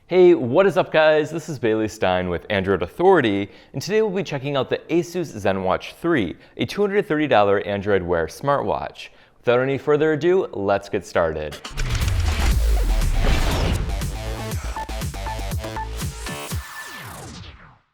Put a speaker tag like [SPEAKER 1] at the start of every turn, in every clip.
[SPEAKER 1] Hey, what is up guys? This is Bailey Stein with Android Authority, and today we'll be checking out the ASUS ZenWatch 3, a $230 Android Wear smartwatch. Without any further ado, let's get started.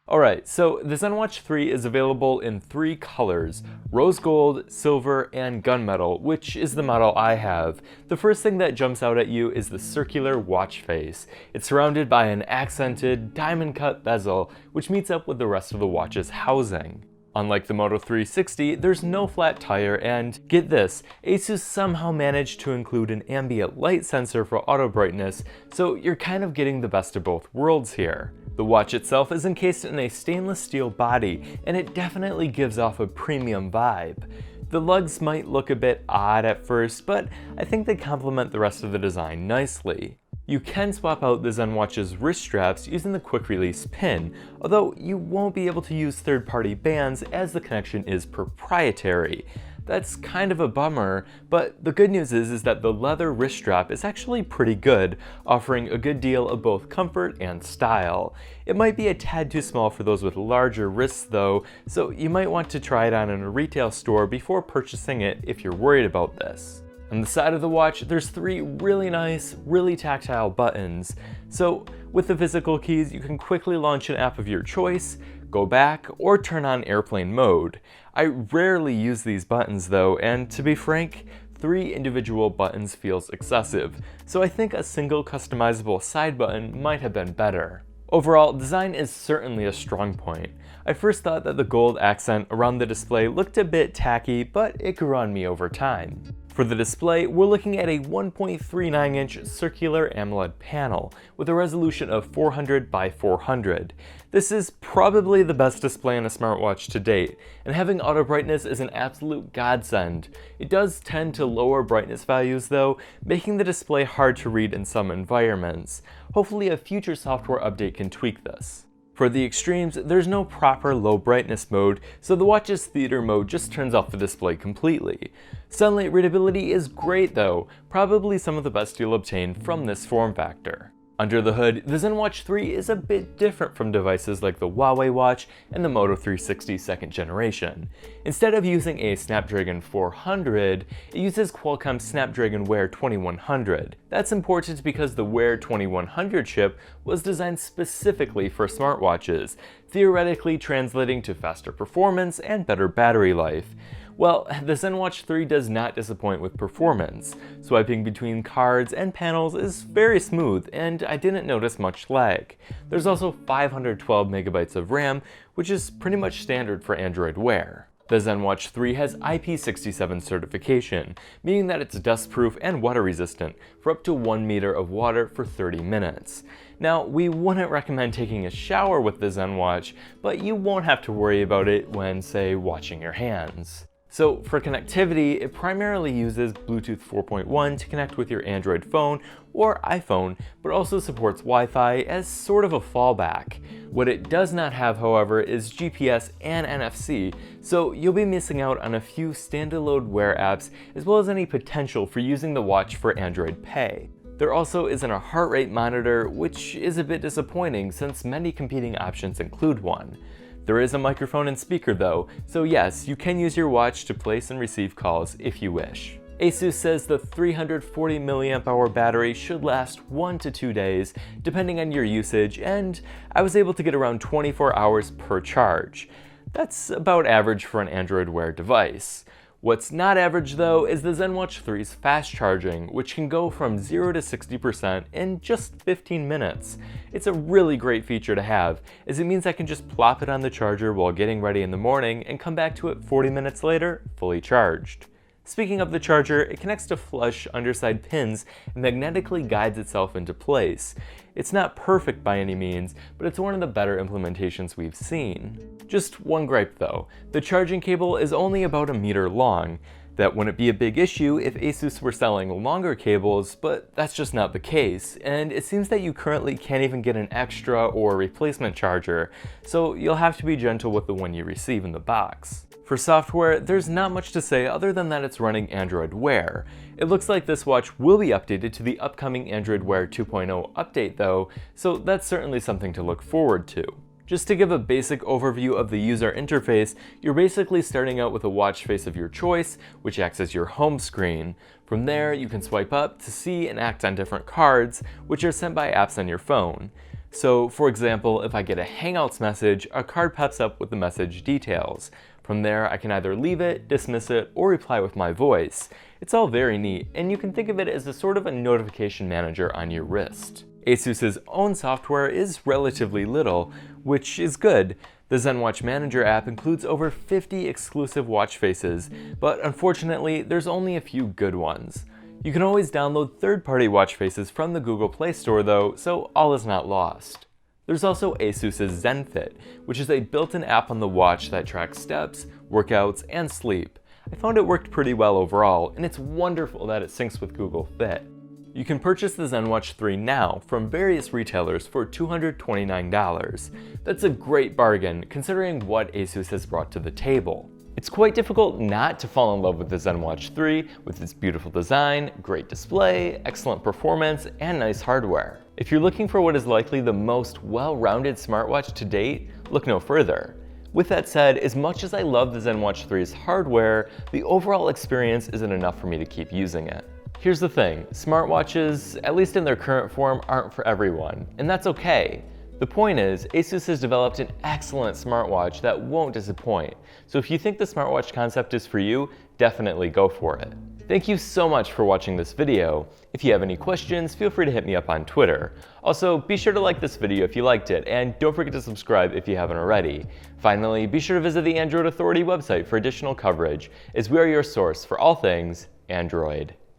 [SPEAKER 1] Alright, so the ZenWatch 3 is available in three colors: rose gold, silver, and gunmetal, which is the model I have. The first thing that jumps out at you is the circular watch face. It's surrounded by an accented, diamond-cut bezel, which meets up with the rest of the watch's housing. Unlike the Moto 360, there's no flat tire, and get this, ASUS somehow managed to include an ambient light sensor for auto brightness, so you're kind of getting the best of both worlds here. The watch itself is encased in a stainless steel body, and it definitely gives off a premium vibe. The lugs might look a bit odd at first, but I think they complement the rest of the design nicely. You can swap out the ZenWatch's wrist straps using the quick release pin, although you won't be able to use third-party bands as the connection is proprietary. That's kind of a bummer, but the good news is that the leather wrist strap is actually pretty good, offering a good deal of both comfort and style. It might be a tad too small for those with larger wrists though, so you might want to try it on in a retail store before purchasing it if you're worried about this. On the side of the watch, there's three really nice, really tactile buttons. So with the physical keys, you can quickly launch an app of your choice, go back, or turn on airplane mode. I rarely use these buttons though, and to be frank, 3 individual buttons feels excessive, so I think a single customizable side button might have been better. Overall, design is certainly a strong point. I first thought that the gold accent around the display looked a bit tacky, but it grew on me over time. For the display, we're looking at a 1.39-inch circular AMOLED panel with a resolution of 400 by 400. This is probably the best display on a smartwatch to date, and having auto brightness is an absolute godsend. It does tend to lower brightness values though, making the display hard to read in some environments. Hopefully a future software update can tweak this. For the extremes, there's no proper low brightness mode, so the watch's theater mode just turns off the display completely. Sunlight readability is great though, probably some of the best you'll obtain from this form factor. Under the hood, the ZenWatch 3 is a bit different from devices like the Huawei watch and the Moto 360 second generation. Instead of using a Snapdragon 400, it uses Qualcomm's Snapdragon Wear 2100. That's important because the Wear 2100 chip was designed specifically for smartwatches, theoretically translating to faster performance and better battery life. Well, the ZenWatch 3 does not disappoint with performance. Swiping between cards and panels is very smooth, and I didn't notice much lag. There's also 512 megabytes of RAM, which is pretty much standard for Android Wear. The ZenWatch 3 has IP67 certification, meaning that it's dustproof and water resistant for up to 1 meter of water for 30 minutes. Now, we wouldn't recommend taking a shower with the ZenWatch, but you won't have to worry about it when, say, washing your hands. So for connectivity, it primarily uses Bluetooth 4.1 to connect with your Android phone or iPhone, but also supports Wi-Fi as sort of a fallback. What it does not have, however, is GPS and NFC, so you'll be missing out on a few standalone Wear apps as well as any potential for using the watch for Android Pay. There also isn't a heart rate monitor, which is a bit disappointing since many competing options include one. There is a microphone and speaker though, so yes, you can use your watch to place and receive calls if you wish. ASUS says the 340 mAh battery should last 1 to 2 days, depending on your usage, and I was able to get around 24 hours per charge. That's about average for an Android Wear device. What's not average though is the ZenWatch 3's fast charging, which can go from 0 to 60% in just 15 minutes. It's a really great feature to have, as it means I can just plop it on the charger while getting ready in the morning and come back to it 40 minutes later, fully charged. Speaking of the charger, it connects to flush underside pins and magnetically guides itself into place. It's not perfect by any means, but it's one of the better implementations we've seen. Just one gripe though, the charging cable is only about 1 meter long. That wouldn't be a big issue if ASUS were selling longer cables, but that's just not the case, and it seems that you currently can't even get an extra or replacement charger, so you'll have to be gentle with the one you receive in the box. For software, there's not much to say other than that it's running Android Wear. It looks like this watch will be updated to the upcoming Android Wear 2.0 update though, so that's certainly something to look forward to. Just to give a basic overview of the user interface, you're basically starting out with a watch face of your choice, which acts as your home screen. From there, you can swipe up to see and act on different cards, which are sent by apps on your phone. So, for example, if I get a Hangouts message, a card pops up with the message details. From there, I can either leave it, dismiss it, or reply with my voice. It's all very neat, and you can think of it as a sort of a notification manager on your wrist. ASUS's own software is relatively little, which is good. The ZenWatch Manager app includes over 50 exclusive watch faces, but unfortunately, there's only a few good ones. You can always download third-party watch faces from the Google Play Store though, so all is not lost. There's also ASUS's ZenFit, which is a built-in app on the watch that tracks steps, workouts, and sleep. I found it worked pretty well overall, and it's wonderful that it syncs with Google Fit. You can purchase the ZenWatch 3 now from various retailers for $229. That's a great bargain considering what ASUS has brought to the table. It's quite difficult not to fall in love with the ZenWatch 3 with its beautiful design, great display, excellent performance, and nice hardware. If you're looking for what is likely the most well-rounded smartwatch to date, look no further. With that said, as much as I love the ZenWatch 3's hardware, the overall experience isn't enough for me to keep using it. Here's the thing, smartwatches, at least in their current form, aren't for everyone, and that's okay. The point is, ASUS has developed an excellent smartwatch that won't disappoint, so if you think the smartwatch concept is for you, definitely go for it. Thank you so much for watching this video. If you have any questions, feel free to hit me up on Twitter. Also, be sure to like this video if you liked it, and don't forget to subscribe if you haven't already. Finally, be sure to visit the Android Authority website for additional coverage, as we are your source for all things Android.